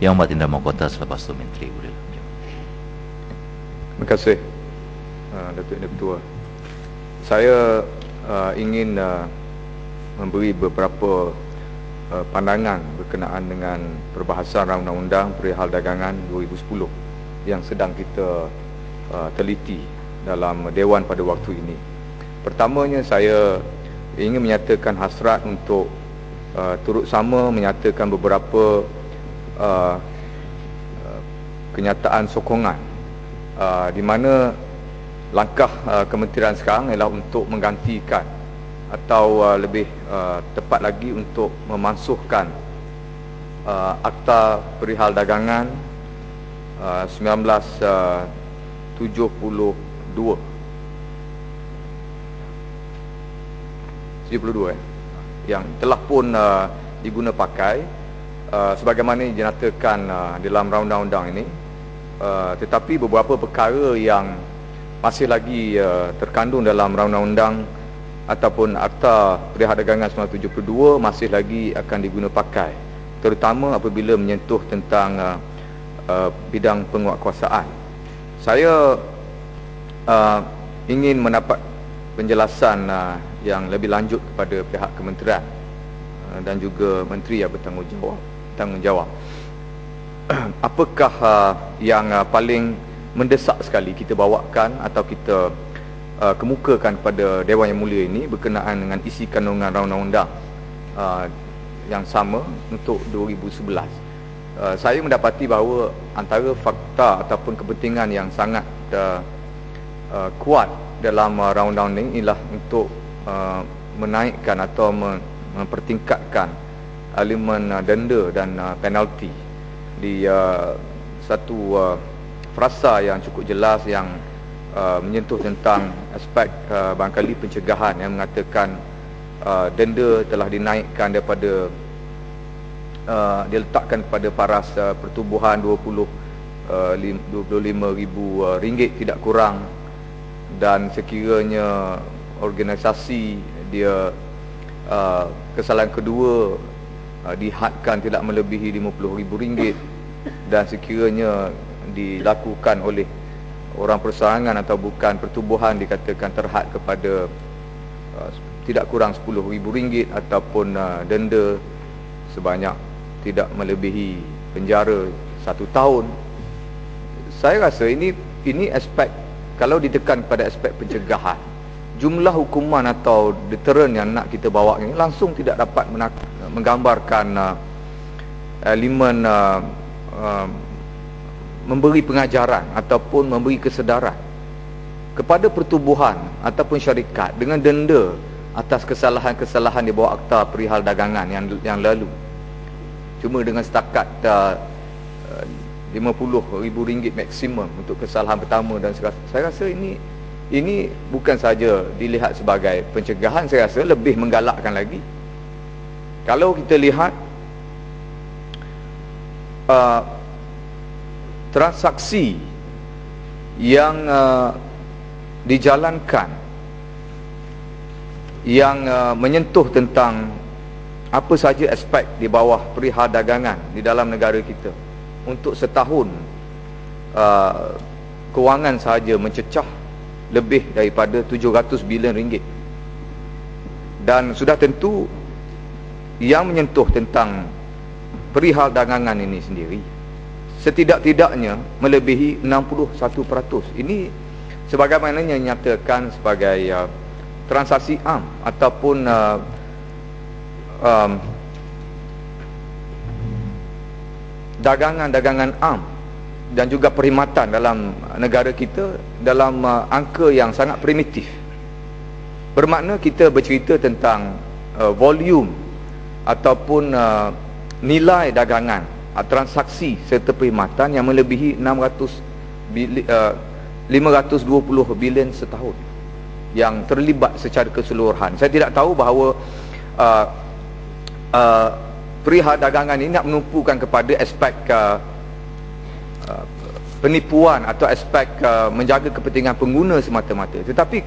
Yang Hormat Indra Mahkota, selepas itu Menteri boleh. Terima kasih, Datuk Yang Ketua. Saya ingin memberi beberapa pandangan berkenaan dengan perbahasan Undang-Undang Perihal Dagangan 2010 yang sedang kita teliti dalam Dewan pada waktu ini. Pertamanya, saya ingin menyatakan hasrat untuk turut sama menyatakan beberapa kenyataan sokongan di mana langkah kementerian sekarang ialah untuk menggantikan atau lebih tepat lagi untuk memansuhkan Akta Perihal Dagangan 1972 yang telah pun diguna pakai sebagaimana dinyatakan dalam undang-undang ini, tetapi beberapa perkara yang masih lagi terkandung dalam undang-undang ataupun Akta Perihal Dagangan 1972 masih lagi akan diguna pakai, terutama apabila menyentuh tentang bidang penguatkuasaan. Saya ingin mendapat penjelasan yang lebih lanjut kepada pihak kementerian dan juga menteri yang bertanggungjawab. Apakah yang paling mendesak sekali kita bawakan atau kita kemukakan kepada Dewan Yang Mulia ini berkenaan dengan isi kandungan undang-undang yang sama untuk 2011. Saya mendapati bahawa antara fakta ataupun kepentingan yang sangat kuat dalam undang-undang ini ialah untuk menaikkan atau mempertingkatkan elemen denda dan penalti di satu frasa yang cukup jelas yang menyentuh tentang aspek barangkali pencegahan, yang mengatakan denda telah dinaikkan daripada diletakkan kepada paras pertubuhan RM25,000 tidak kurang, dan sekiranya organisasi dia kesalahan kedua dihadkan tidak melebihi RM50,000, dan sekiranya dilakukan oleh orang perseorangan atau bukan pertubuhan dikatakan terhad kepada tidak kurang RM10,000 ataupun denda sebanyak tidak melebihi penjara 1 tahun. Saya rasa ini aspek, kalau ditekan pada aspek pencegahan, jumlah hukuman atau deterren yang nak kita bawa ini langsung tidak dapat menggambarkan elemen memberi pengajaran ataupun memberi kesedaran kepada pertubuhan ataupun syarikat dengan denda atas kesalahan-kesalahan di bawah Akta Perihal Dagangan yang lalu. Cuma dengan setakat RM50,000 maksimum untuk kesalahan pertama, dan saya rasa ini bukan saja dilihat sebagai pencegahan, saya rasa lebih menggalakkan lagi. Kalau kita lihat transaksi yang dijalankan yang menyentuh tentang apa saja aspek di bawah perihal dagangan di dalam negara kita, untuk setahun kewangan sahaja mencecah lebih daripada RM700 bilion. Dan sudah tentu yang menyentuh tentang perihal dagangan ini sendiri setidak-tidaknya melebihi 61%. Ini sebagaimana yang dinyatakan sebagai transaksi am ataupun dagangan-dagangan am dan juga perkhidmatan dalam negara kita dalam angka yang sangat primitif. Bermakna kita bercerita tentang volume ataupun nilai dagangan, transaksi serta perkhidmatan yang melebihi 520 bilion setahun yang terlibat secara keseluruhan. Saya tidak tahu bahawa perihal dagangan ini nak menumpukan kepada aspek penipuan atau aspek menjaga kepentingan pengguna semata-mata. Tetapi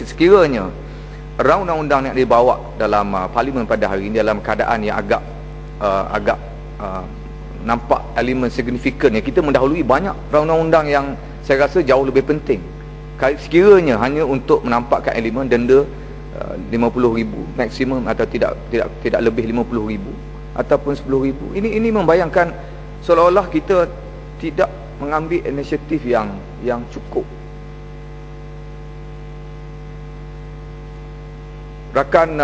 sekiranya undang-undang yang dibawa dalam parlimen pada hari ini dalam keadaan yang agak nampak elemen signifikan yang kita mendahului banyak undang-undang yang saya rasa jauh lebih penting. Sekiranya hanya untuk menampakkan elemen denda 50,000 maksimum atau tidak lebih 50,000 ataupun 10,000, ini membayangkan seolah-olah kita tidak mengambil inisiatif yang cukup. Rakan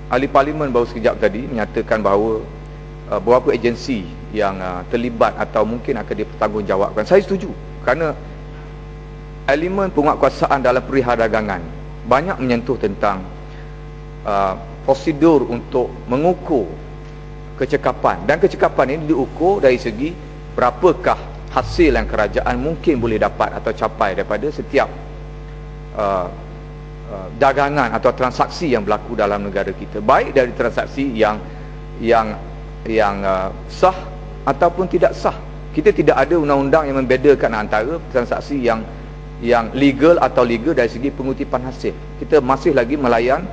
ahli parlimen baru sekejap tadi menyatakan bahawa beberapa agensi yang terlibat atau mungkin akan dipertanggungjawabkan. Saya setuju, kerana elemen penguatkuasaan dalam perdagangan banyak menyentuh tentang prosedur untuk mengukur kecekapan, dan kecekapan ini diukur dari segi berapakah hasil yang kerajaan mungkin boleh dapat atau capai daripada setiap dagangan atau transaksi yang berlaku dalam negara kita, baik dari transaksi yang sah ataupun tidak sah. Kita tidak ada undang-undang yang membedakan antara transaksi yang legal atau legal dari segi pengutipan hasil. Kita masih lagi melayan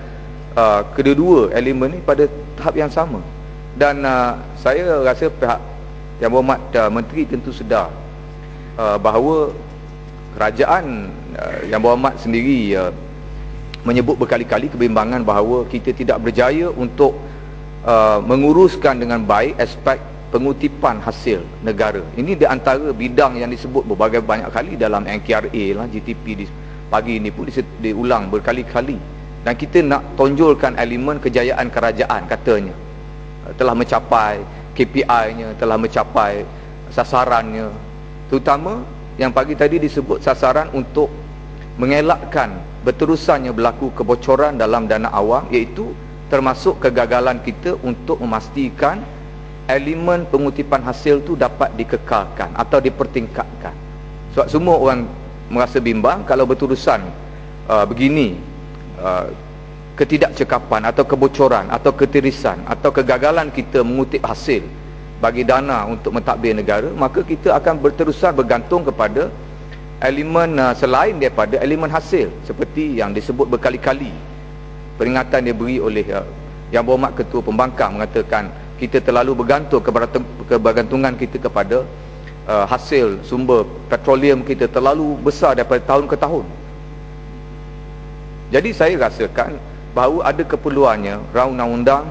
kedua-dua elemen ini pada tahap yang sama. Dan saya rasa pihak Yang Berhormat Menteri tentu sedar bahawa kerajaan Yang Berhormat sendiri menyebut berkali-kali kebimbangan bahawa kita tidak berjaya untuk menguruskan dengan baik aspek pengutipan hasil negara. Ini di antara bidang yang disebut berbagai banyak kali dalam NKRA lah, GTP pagi ini pun diulang berkali-kali. Dan kita nak tonjolkan elemen kejayaan kerajaan, katanya telah mencapai KPI-nya, telah mencapai sasarannya. Terutama yang pagi tadi disebut sasaran untuk mengelakkan berterusannya berlaku kebocoran dalam dana awam, iaitu termasuk kegagalan kita untuk memastikan elemen pengutipan hasil tu dapat dikekalkan atau dipertingkatkan. Sebab semua orang merasa bimbang kalau berterusan begini ketidakcekapan atau kebocoran atau ketirisan atau kegagalan kita mengutip hasil bagi dana untuk mentadbir negara, maka kita akan berterusan bergantung kepada elemen selain daripada elemen hasil, seperti yang disebut berkali-kali. Peringatan diberi oleh Yang Berhormat Ketua Pembangkang mengatakan kita terlalu bergantung kebergantungan kita kepada hasil sumber petroleum kita terlalu besar daripada tahun ke tahun. Jadi saya rasakan bahawa ada keperluannya undang-undang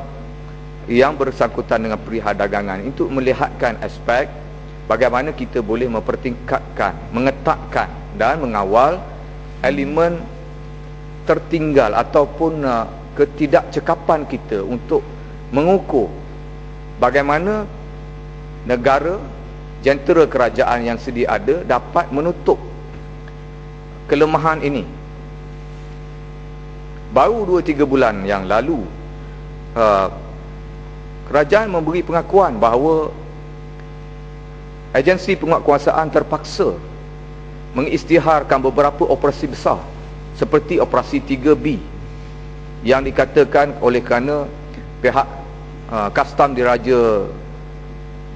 yang bersangkutan dengan perdagangan itu melihatkan aspek bagaimana kita boleh mempertingkatkan, mengetatkan dan mengawal elemen tertinggal ataupun ketidakcekapan kita untuk mengukur bagaimana negara, jentera kerajaan yang sedia ada dapat menutup kelemahan ini. Baru 2-3 bulan yang lalu kerajaan memberi pengakuan bahawa agensi penguatkuasaan terpaksa mengisytiharkan beberapa operasi besar seperti operasi 3B yang dikatakan oleh kerana pihak Kastam Diraja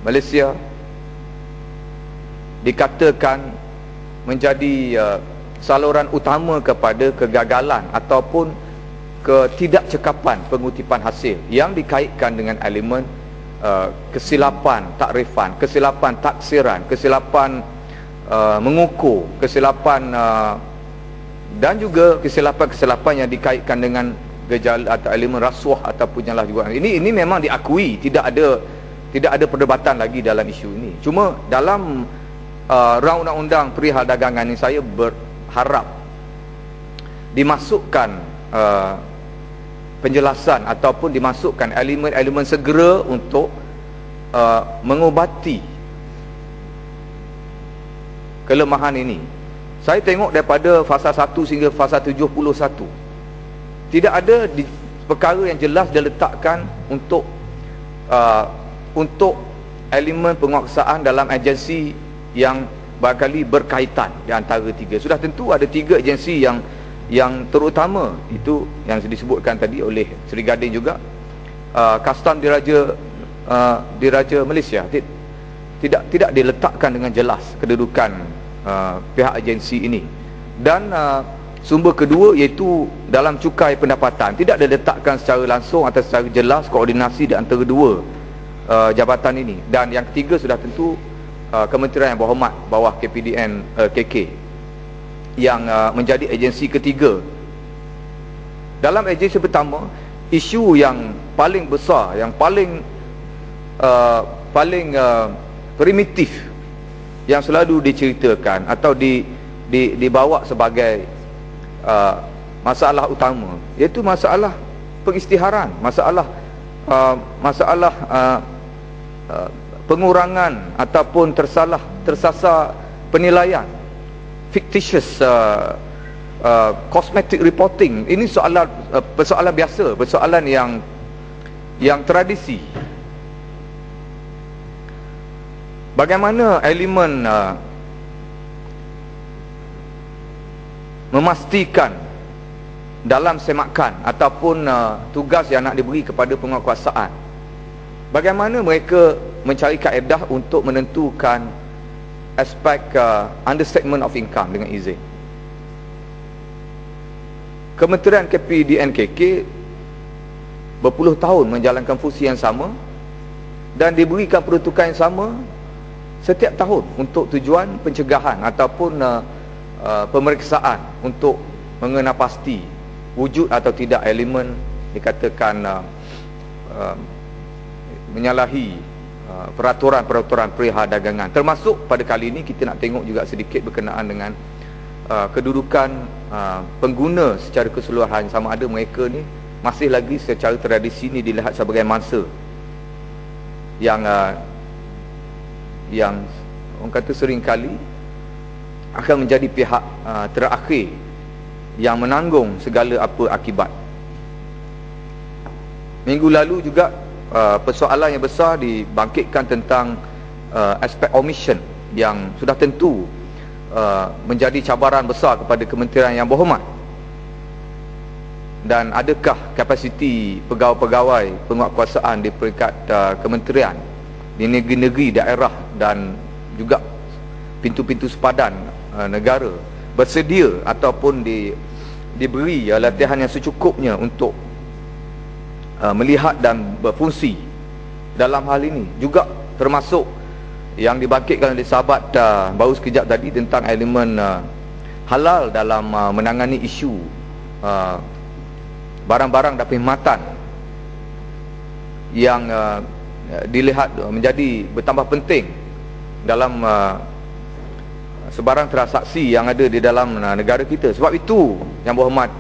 Malaysia dikatakan menjadi saluran utama kepada kegagalan ataupun ketidakcekapan pengutipan hasil yang dikaitkan dengan elemen kesilapan takrifan, kesilapan taksiran, kesilapan mengukur, kesilapan dan juga kesilapan-kesilapan yang dikaitkan dengan gejala atau elemen rasuah ataupun penyalahgunaan. Ini memang diakui, tidak ada perdebatan lagi dalam isu ini. Cuma dalam undang-undang perihal dagangan ini saya berharap dimasukkan penjelasan ataupun dimasukkan elemen-elemen segera untuk mengubati kelemahan ini. Saya tengok daripada fasa 1 sehingga fasa 71, tidak ada perkara yang jelas diletakkan untuk elemen penguasaan dalam agensi yang barangkali berkaitan di antara tiga. Sudah tentu ada 3 agensi yang terutama, itu yang disebutkan tadi oleh Seri Gading juga, Kastam Diraja Malaysia tidak diletakkan dengan jelas kedudukan pihak agensi ini. Dan sumber kedua iaitu dalam cukai pendapatan tidak diletakkan secara langsung atau secara jelas koordinasi di antara dua jabatan ini. Dan yang ketiga sudah tentu Kementerian yang berhormat bawah KPDN KK yang menjadi agensi ketiga. Dalam agensi pertama, isu yang paling besar, yang paling primitif yang selalu diceritakan atau dibawa sebagai masalah utama, iaitu masalah pengisytiharan, masalah pengurangan ataupun tersasar penilaian, fictitious cosmetic reporting. Ini persoalan biasa, persoalan yang tradisi. Bagaimana elemen memastikan dalam semakan ataupun tugas yang nak diberi kepada penguatkuasaan, bagaimana mereka mencari kaedah untuk menentukan aspek understatement of income dengan izin. Kementerian KPDNKK berpuluh tahun menjalankan fungsi yang sama dan diberikan peruntukan yang sama setiap tahun untuk tujuan pencegahan ataupun pemeriksaan untuk mengenal pasti wujud atau tidak elemen dikatakan menyalahi peraturan-peraturan perdagangan. Termasuk pada kali ini kita nak tengok juga sedikit berkenaan dengan kedudukan pengguna secara keseluruhan, sama ada mereka ni masih lagi secara tradisi ni dilihat sebagai mangsa yang orang kata seringkali akan menjadi pihak terakhir yang menanggung segala apa akibat. Minggu lalu juga persoalan yang besar dibangkitkan tentang aspek omission yang sudah tentu menjadi cabaran besar kepada kementerian yang berhormat. Dan adakah kapasiti pegawai-pegawai penguatkuasaan di peringkat kementerian di negeri-negeri daerah dan juga pintu-pintu sepadan negara bersedia ataupun diberi latihan yang secukupnya untuk melihat dan berfungsi dalam hal ini. Juga termasuk yang dibangkitkan oleh sahabat baru sekejap tadi tentang elemen halal dalam menangani isu barang-barang dan perkhidmatan yang dilihat menjadi bertambah penting dalam sebarang transaksi yang ada di dalam negara kita. Sebab itu, yang berhormat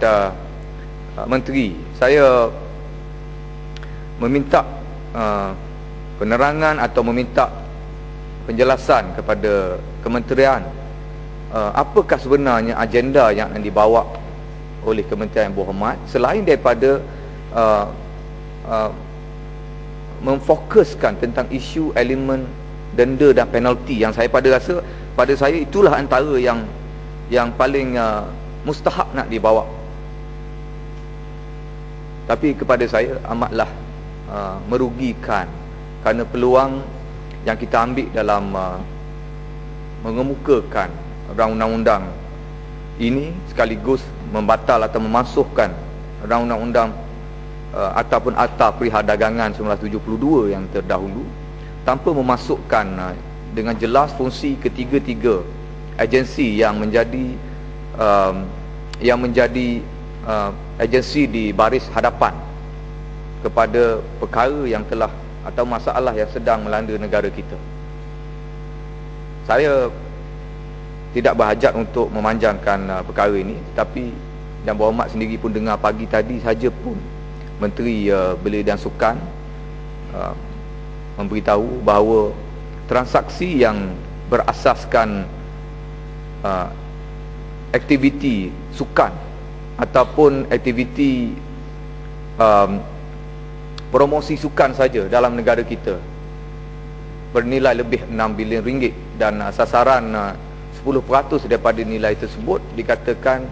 Menteri, saya meminta penerangan atau meminta penjelasan kepada kementerian apakah sebenarnya agenda yang dibawa oleh kementerian yang berhormat, selain daripada memfokuskan tentang isu elemen denda dan penalti yang pada saya itulah antara yang paling mustahak nak dibawa. Tapi kepada saya amatlah merugikan kerana peluang yang kita ambil dalam mengemukakan undang-undang ini sekaligus membatal atau memasukkan undang-undang ataupun Akta Perdagangan 1972 yang terdahulu tanpa memasukkan dengan jelas fungsi ketiga-tiga agensi yang menjadi agensi di baris hadapan kepada perkara yang telah atau masalah yang sedang melanda negara kita. Saya tidak berhajat untuk memanjangkan perkara ini, tetapi Yang Berhormat sendiri pun dengar pagi tadi saja pun Menteri Belia dan Sukan memberitahu bahawa transaksi yang berasaskan aktiviti sukan ataupun aktiviti promosi sukan saja dalam negara kita bernilai lebih 6 bilion ringgit dan sasaran 10% daripada nilai tersebut dikatakan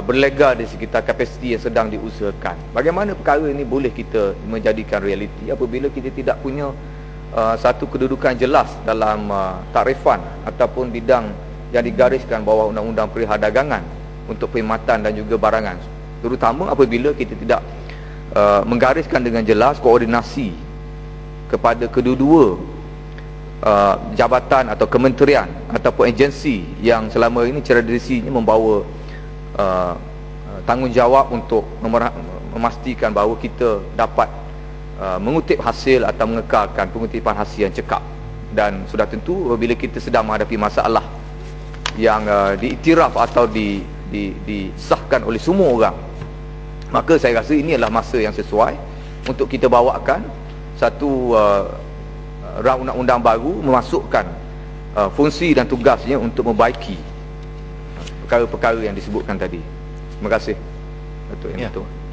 berlega di sekitar kapasiti yang sedang diusahakan. Bagaimana perkara ini boleh kita menjadikan realiti apabila kita tidak punya satu kedudukan jelas dalam takrifan ataupun bidang yang digariskan bawah Undang-Undang Perdagangan untuk perkhidmatan dan juga barangan, terutama apabila kita tidak menggariskan dengan jelas koordinasi kepada kedua-dua jabatan atau kementerian ataupun agensi yang selama ini tradisinya membawa tanggungjawab untuk memastikan bahawa kita dapat mengutip hasil atau mengekalkan pengutipan hasil yang cekap. Dan sudah tentu bila kita sedang menghadapi masalah yang diiktiraf atau disahkan oleh semua orang, maka saya rasa ini adalah masa yang sesuai untuk kita bawakan satu rang undang-undang baru, memasukkan fungsi dan tugasnya untuk membaiki perkara-perkara yang disebutkan tadi. Terima kasih, Datuk Yang Mutua.